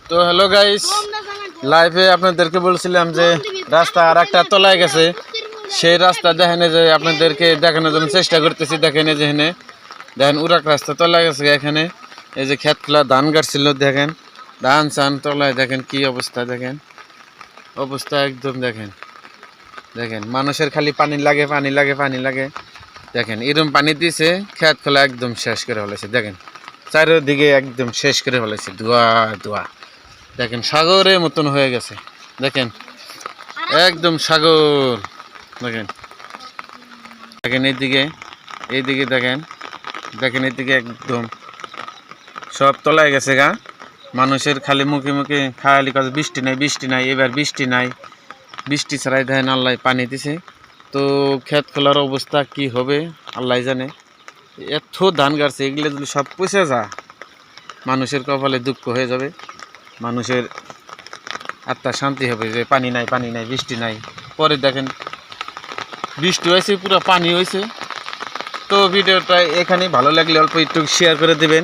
তো hello guys, লাইভে আপনাদেরকে বলছিলাম যে রাস্তা আর একটা তলায় গেছে। সেই রাস্তা দেখেন যে আপনাদেরকে দেখানোর জন্য চেষ্টা করতেছি। দেখেন এই যে এখানে দেখেন উড়াক রাস্তা তলায় গেছে। এখানে এই যে ক্ষেত খোলা ধান গাড়ছিল, দেখেন ধান চান তলায়, দেখেন কি অবস্থা, দেখেন অবস্থা একদম। দেখেন দেখেন মানুষের খালি পানি লাগে, পানি লাগে, পানি লাগে। দেখেন এরম পানি দিয়েছে, ক্ষেত খোলা একদম শেষ করে ফেলেছে। দেখেন চারিদিকে একদম শেষ করে ফেলেছে, ধোয়া ধোয়া। দেখেন সাগরের মতন হয়ে গেছে। দেখেন একদম সাগর। দেখেন দেখেন এইদিকে দেখেন, দেখেন এইদিকে একদম সব তলায় গেছে গা। মানুষের খালি মুখে মুখে খালি কাজ বৃষ্টি নাই, বৃষ্টি নাই, এবার বৃষ্টি নাই। বৃষ্টি ছাড়াই দেখেন আল্লাহ পানি দিছে। তো ক্ষেত খোলার অবস্থা কি হবে আল্লাহ জানে। এত ধান গাড়ছে, এগুলো যদি সব পচে যা মানুষের কপালে দুঃখ হয়ে যাবে। মানুষের আত্মা শান্তি হবে যে পানি নাই, পানি নাই, বৃষ্টি নাই। পরে দেখেন বৃষ্টি হয়েছে, পুরো পানি হয়েছে। তো ভিডিওটা এখানে ভালো লাগলে অল্প একটু শেয়ার করে দেবেন।